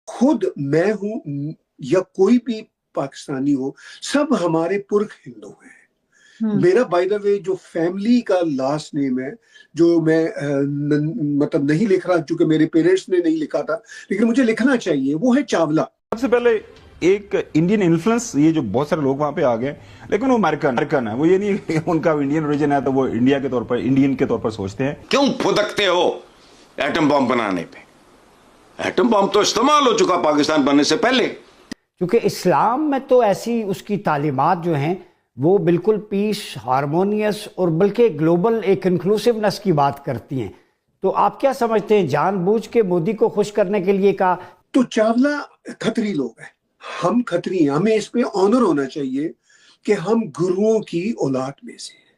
खुद मैं हूं या कोई भी पाकिस्तानी हो, सब हमारे पुरख हिंदू हैं। मेरा बाय द वे जो फैमिली का लास्ट नेम है, जो मैं मतलब नहीं लिख रहा क्योंकि मेरे पेरेंट्स ने नहीं लिखा था, लेकिन मुझे लिखना चाहिए, वो है चावला। सबसे पहले एक इंडियन इन्फ्लुएंस, ये जो बहुत सारे लोग वहां पे आ गए, लेकिन वो अमेरिकन है। वो ये नहीं उनका इंडियन ओरिजिन है तो वो इंडिया के तौर पर, इंडियन के तौर पर सोचते हैं। क्यों फुदकते हो एटम बम बनाने पे? एटम बम तो इस्तेमाल हो चुका पाकिस्तान बनने से पहले। क्योंकि इस्लाम में तो ऐसी उसकी तालीमात जो हैं वो बिल्कुल पीस, हारमोनियस और बल्कि ग्लोबल एक इंक्लूसिवनेस की बात करती हैं। तो आप क्या समझते हैं, जानबूझ के मोदी को खुश करने के लिए कहा? तो चावला खत्री लोग हैं, हम खत्री, हमें इस पे ऑनर होना चाहिए कि हम गुरुओं की औलाद में से हैं।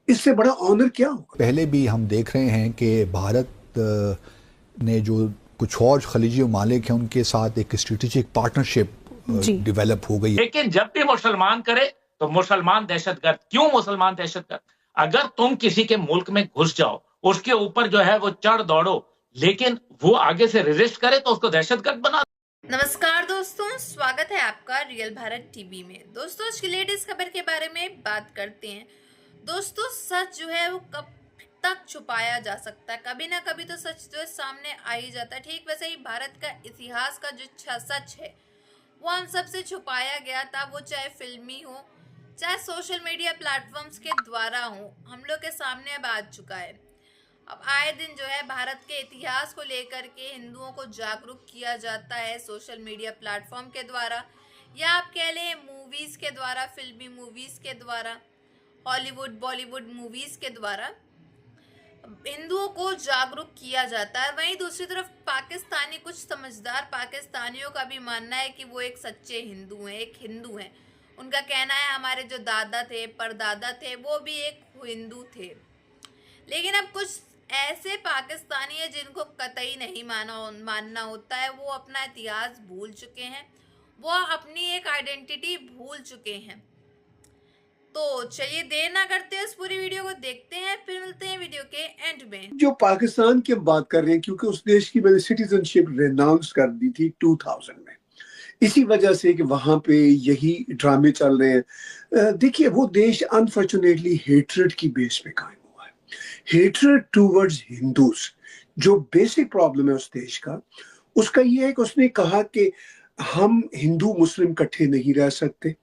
इससे बड़ा ऑनर क्या होगा? पहले भी हम देख रहे हैं कि भारत ने जो कुछ और खलीजी ममालिक हैं उनके साथ एक स्ट्रेटेजिक पार्टनरशिप डेवलप हो गई। लेकिन जब भी मुसलमान करे तो मुसलमान दहशतगर्द। क्यों मुसलमान दहशतगर्द? अगर तुम किसी के मुल्क में घुस जाओ, उसके ऊपर जो है वो चढ़ दौड़ो, लेकिन वो आगे से रेजिस्ट करे तो उसको दहशतगर्द बना। नमस्कार दोस्तों, स्वागत है आपका रियल भारत टीवी में। दोस्तों आज की लेटेस्ट खबर के बारे में बात करते हैं। दोस्तों सच जो है वो कब तक छुपाया जा सकता है? कभी ना कभी तो सच जो है सामने आ ही जाता है। ठीक वैसे ही भारत का इतिहास का जो सच है वो हम सबसे छुपाया गया था, वो चाहे फिल्मी हो चाहे सोशल मीडिया प्लेटफॉर्म्स के द्वारा हो, हम लोग के सामने अब आ चुका है। अब आए दिन जो है भारत के इतिहास को लेकर के हिंदुओं को जागरूक किया जाता है सोशल मीडिया प्लेटफॉर्म के द्वारा, या आप कह लें मूवीज़ के द्वारा, फिल्मी मूवीज़ के द्वारा, हॉलीवुड बॉलीवुड मूवीज़ के द्वारा हिंदुओं को जागरूक किया जाता है। वहीं दूसरी तरफ पाकिस्तानी, कुछ समझदार पाकिस्तानियों का भी मानना है कि वो एक सच्चे हिंदू हैं, एक हिंदू हैं। उनका कहना है हमारे जो दादा थे, परदादा थे, वो भी एक हिंदू थे। लेकिन अब कुछ ऐसे पाकिस्तानी है जिनको कतई नहीं मानना होता है, वो अपना इतिहास भूल चुके हैं, वो अपनी एक आइडेंटिटी भूल चुके हैं। तो चलिए देर ना करते हैं, इस पूरी वीडियो को देखते हैं, फिर मिलते हैं वीडियो के एंड में। जो पाकिस्तान की हम बात कर रहे हैं, क्योंकि उस देश की मैंने सिटीजनशिप रेनाउंस कर दी थी 2000 में, इसी वजह से कि वहां पे यही ड्रामे चल रहे हैं। देखिए वो देश अनफॉर्चुनेटली हेट्रेड की बेस पे कायम हुआ है, हेट्रेड टूवर्ड्स हिंदूज। जो बेसिक प्रॉब्लम है उस देश का, उसका ये है कि उसने कहा कि हम हिंदू मुस्लिम इकट्ठे नहीं रह सकते।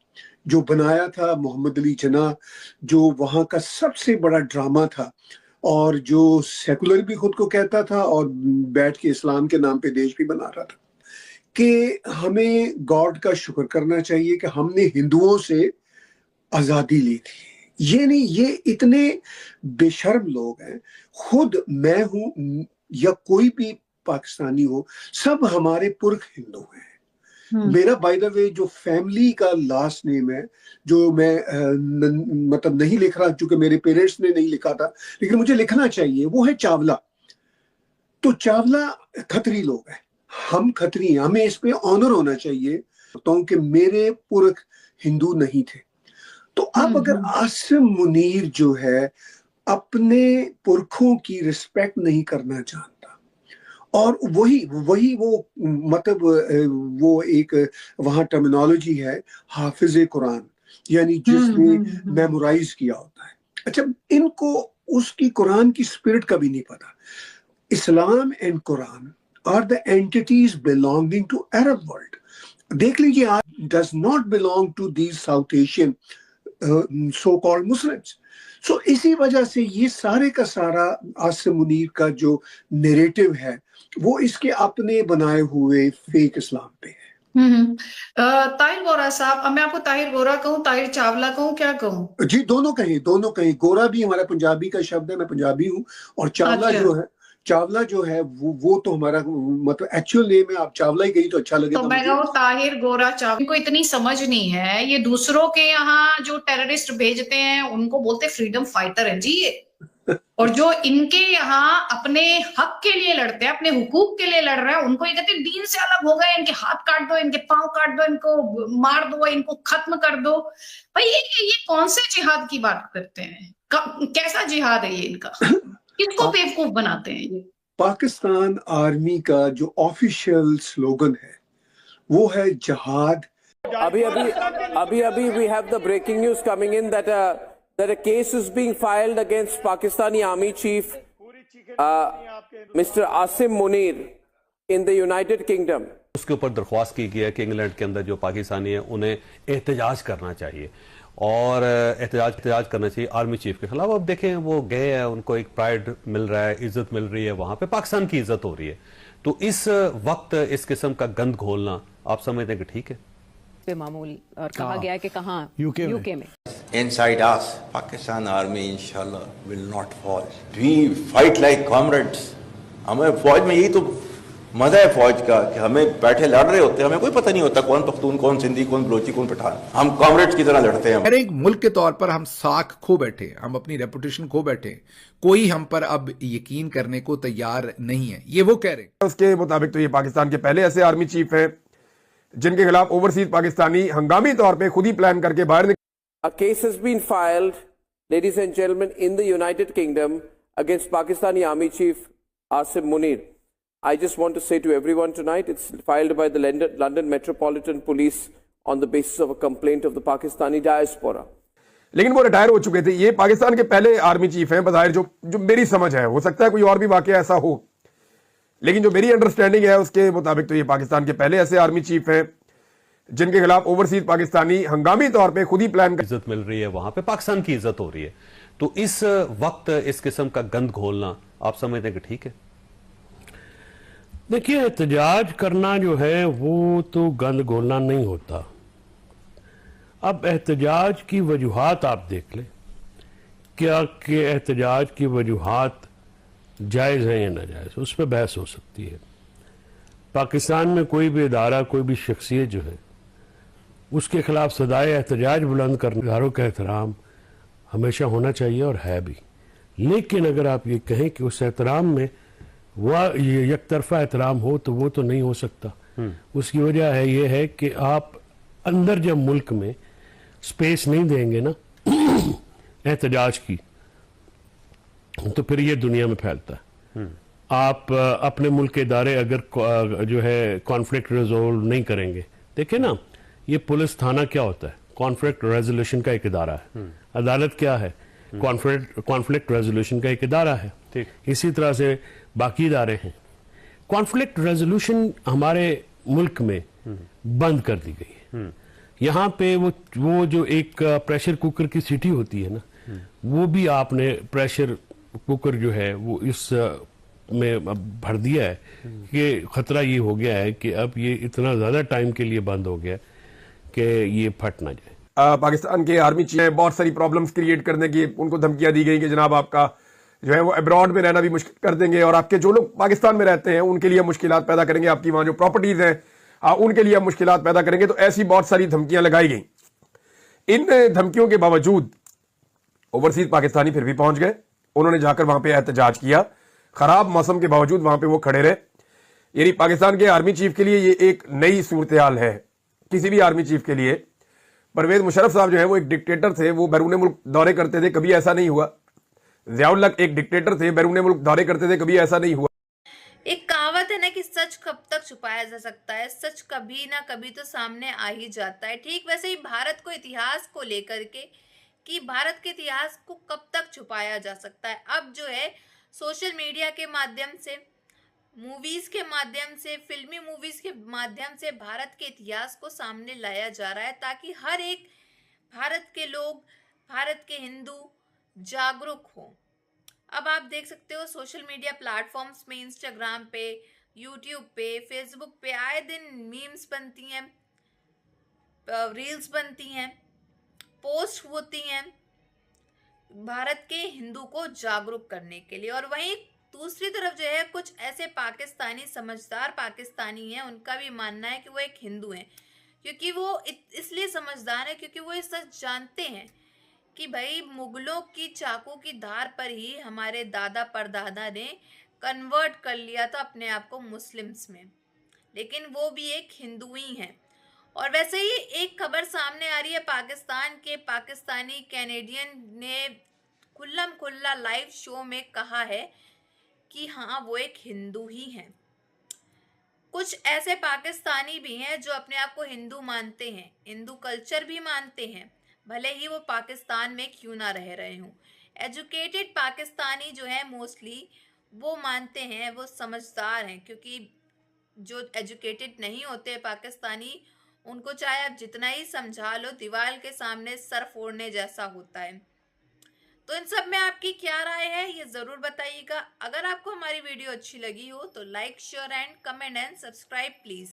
जो बनाया था मोहम्मद अली जिन्ना, जो वहां का सबसे बड़ा ड्रामा था, और जो सेकुलर भी खुद को कहता था और बैठ के इस्लाम के नाम पे देश भी बना रहा था, कि हमें गॉड का शुक्र करना चाहिए कि हमने हिंदुओं से आजादी ली थी। ये नहीं, ये इतने बेशर्म लोग हैं। खुद मैं हूं या कोई भी पाकिस्तानी हो, सब हमारे पुरख हिंदू हैं। मेरा बाय द वे जो फैमिली का लास्ट नेम है, जो मैं मतलब नहीं लिख रहा क्योंकि मेरे पेरेंट्स ने नहीं लिखा था, लेकिन मुझे लिखना चाहिए, वो है चावला। तो चावला खत्री लोग हैं, हम खत्री, हमें इस पे ऑनर होना चाहिए तो कि मेरे पुरख हिंदू नहीं थे। तो अब अगर आसिम मुनीर जो है अपने पुरखों की रिस्पेक्ट नहीं करना जानता, और वही वो मतलब वो एक वहां टर्मिनोलॉजी है हाफिज कुरान, यानी जिसने मेमोराइज किया होता है। अच्छा, इनको उसकी कुरान की स्पिरिट का भी नहीं पता। इस्लाम and Quran are the entities belonging to Arab world. देख लीजिए, आज does not belong to these South Asian so-called Muslims. So इसी वजह से ये सारे का सारा आसिम मुनीर का जो नैरेटिव है वो इसके अपने बनाए हुए फेक इस्लाम पे है। ताहिर गोरा साहब, अब मैं आपको ताहिर गोरा कहूँ, ताहिर चावला कहूँ, क्या कहूँ? जी दोनों कहें। गोरा भी हमारा पंजाबी का शब्द है, मैं पंजाबी हूँ, और चावला जो है वो तो हमारा मतलब एक्चुअल नेम है। आप चावला ही कही तो अच्छा लगेगा। तो मैं कहूँ ताहिर गोरा चावला। इनको इतनी समझ नहीं है, ये दूसरों के यहाँ जो टेररिस्ट भेजते हैं उनको बोलते फ्रीडम फाइटर है जी ये। और जो इनके यहाँ अपने हक के लिए लड़ते हैं, अपने हुकूक के लिए लड़ रहे हैं, उनको ये कहते हैं दीन से अलग हो गए, इनके हाथ काट दो, इनके पांव काट दो, इनको मार दो, इनको खत्म कर दो। भाई ये कौन से जिहाद की बात करते हैं? कैसा जिहाद है ये इनका? किसको बेवकूफ बनाते हैं ये? पाकिस्तान आर्मी का जो ऑफिशियल स्लोगन है वो है जिहाद। अभी we have the breaking news coming in that a case is being filed against Pakistani Army Chief Mr. Asim Munir in the United Kingdom. उसके ऊपर दरख्वास्त की गई है कि इंग्लैंड के अंदर जो पाकिस्तानी है उन्हें एहतजाज करना चाहिए और एहतजाज करना चाहिए आर्मी चीफ के खिलाफ। अब देखें वो गए हैं, उनको एक प्राइड मिल रहा है, इज्जत मिल रही है, वहां पे पाकिस्तान की इज्जत हो रही है। तो इस वक्त इस किस्म का गंद घोलना आप समझते हैं कि ठीक है? मामूल और कहा गया है कि कहाँ यूके में Inside us, Pakistan army inshallah will not fall. We fight like comrades. हमें फौज में यही तो मजा है फौज का कि हमें बैठे लड़ रहे होते हैं, हमें कोई पता नहीं होता कौन पख्तून, कौन सिंधी, कौन बलोची, कौन पठान। हम कॉमरेड्स की तरह लड़ते हैं। एक मुल्क के तौर पर हम साख खो बैठे, हम अपनी रेपुटेशन खो बैठे, कोई हम पर अब यकीन करने को तैयार नहीं है, ये वो कह रहे हैं। उसके मुताबिक तो ये पाकिस्तान के पहले ऐसे आर्मी चीफ हैं जिनके खिलाफ ओवरसीज पाकिस्तानी हंगामी तौर पे खुद ही प्लान करके बाहर A case has been filed, ladies and gentlemen, in the United Kingdom against Pakistani Army Chief Asim Munir. I just want to say to everyone tonight, it's filed by the London Metropolitan Police on the basis of a complaint of the Pakistani diaspora. लेकिन वो retire हो चुके थे। ये पाकिस्तान के पहले army chief हैं बज़ाहिर, जो मेरी समझ है, हो सकता है कोई और भी वाकया ऐसा हो, लेकिन जो मेरी अंडरस्टैंडिंग है उसके मुताबिक तो ये पाकिस्तान के पहले ऐसे आर्मी चीफ हैं जिनके खिलाफ ओवरसीज पाकिस्तानी हंगामी तौर पे खुद ही प्लान इज्जत मिल रही है, वहां पे पाकिस्तान की इज्जत हो रही है। तो इस वक्त इस किस्म का गंद घोलना आप समझते हैं कि ठीक है? देखिए, एहतजाज करना जो है वो तो गंद घोलना नहीं होता। अब एहतजाज की वजूहात आप देख लें, क्या कि एहतजाज की वजूहात जायज़ है या नाजायज़, उस पर बहस हो सकती है। पाकिस्तान में कोई भी इदारा, कोई भी शख्सियत जो है उसके खिलाफ सदाए एहतजाज बुलंद करने इदारों का एहतराम हमेशा होना चाहिए और है भी। लेकिन अगर आप ये कहें कि उस एहतराम में वह एक तरफा एहतराम हो तो वो तो नहीं हो सकता। उसकी वजह है ये है कि आप अंदर जब मुल्क में स्पेस नहीं देंगे ना एहतजाज की, तो फिर ये दुनिया में फैलता है। आप अपने मुल्क के इदारे अगर जो है कॉन्फ्लिक्ट रिजोल्व नहीं करेंगे, देखिए ना, ये पुलिस थाना क्या होता है? कॉन्फ्लिक्ट रेजोल्यूशन का एक इदारा है। अदालत क्या है? कॉन्फ्लिक्ट रेजोल्यूशन का एक इदारा है। इसी तरह से बाकी इदारे हैं। कॉन्फ्लिक्ट रेजोल्यूशन हमारे मुल्क में बंद कर दी गई है। यहाँ पे वो जो एक प्रेशर कुकर की सीटी होती है ना, वो भी आपने प्रेशर कुकर जो है वो इस में भर दिया है कि खतरा ये हो गया है कि अब ये इतना ज्यादा टाइम के लिए बंद हो गया कि ये फट ना जाए। पाकिस्तान के आर्मी चीफ ने बहुत सारी प्रॉब्लम्स क्रिएट करने की उनको धमकियां दी गई कि जनाब आपका जो है वो अब्रॉड में रहना भी मुश्किल कर देंगे और आपके जो लोग पाकिस्तान में रहते हैं उनके लिए मुश्किलात पैदा करेंगे, आपकी वहां जो प्रॉपर्टीज हैं उनके लिए मुश्किलात पैदा करेंगे। तो ऐसी बहुत सारी धमकियां लगाई गई। इन धमकियों के बावजूद ओवरसीज पाकिस्तानी फिर भी पहुंच गए। उन्होंने जाकर वहां पे एहतजाज किया। खराब मौसम के बावजूद वहां पे वो खड़े रहे। यानी पाकिस्तान के आर्मी चीफ के लिए ये एक नई सूरत हाल है, किसी भी आर्मी चीफ के लिए। परवेज मुशर्रफ साहब जो है वो एक डिक्टेटर थे, वो बैरून मुल्क दौरे करते थे, कभी ऐसा नहीं हुआ। ज़ियाउल हक एक डिक्टेटर थे, बैरून मुल्क दौरे करते थे, कभी ऐसा नहीं हुआ। एक कहावत है ना कि सच कब तक छुपाया जा सकता है, सच कभी ना कभी तो सामने आ ही जाता है। ठीक वैसे ही भारत को इतिहास को लेकर के कि भारत के इतिहास को कब तक छुपाया जा सकता है। अब जो है सोशल मीडिया के माध्यम से, मूवीज के माध्यम से, फिल्मी मूवीज के माध्यम से भारत के इतिहास को सामने लाया जा रहा है ताकि हर एक भारत के लोग, भारत के हिंदू जागरूक हो। अब आप देख सकते हो सोशल मीडिया प्लेटफॉर्म्स में, इंस्टाग्राम पे, यूट्यूब पे, फेसबुक पे आए दिन मीम्स बनती हैं, रील्स बनती हैं, पोस्ट होती हैं भारत के हिंदू को जागरूक करने के लिए। और वहीं दूसरी तरफ जो है कुछ ऐसे पाकिस्तानी, समझदार पाकिस्तानी हैं, उनका भी मानना है कि वो एक हिंदू हैं, क्योंकि वो इसलिए समझदार है क्योंकि वो ये सच जानते हैं कि भाई मुगलों की चाकू की धार पर ही हमारे दादा परदादा ने कन्वर्ट कर लिया था अपने आप को मुस्लिम्स में, लेकिन वो भी एक हिंदू ही हैं। और वैसे ही एक खबर सामने आ रही है, पाकिस्तान के पाकिस्तानी कैनेडियन ने खुल्लम खुल्ला लाइव शो में कहा है कि हाँ वो एक हिंदू ही हैं। कुछ ऐसे पाकिस्तानी भी हैं जो अपने आप को हिंदू मानते हैं, हिंदू कल्चर भी मानते हैं, भले ही वो पाकिस्तान में क्यों ना रह रहे हों। एजुकेटेड पाकिस्तानी जो है मोस्टली वो मानते हैं, वो समझदार हैं, क्योंकि जो एजुकेटेड नहीं होते पाकिस्तानी, उनको चाहे आप जितना ही समझा लो, दीवार के सामने सर फोड़ने जैसा होता है। तो इन सब में आपकी क्या राय है ये जरूर बताइएगा। अगर आपको हमारी वीडियो अच्छी लगी हो तो like, share and comment and subscribe please.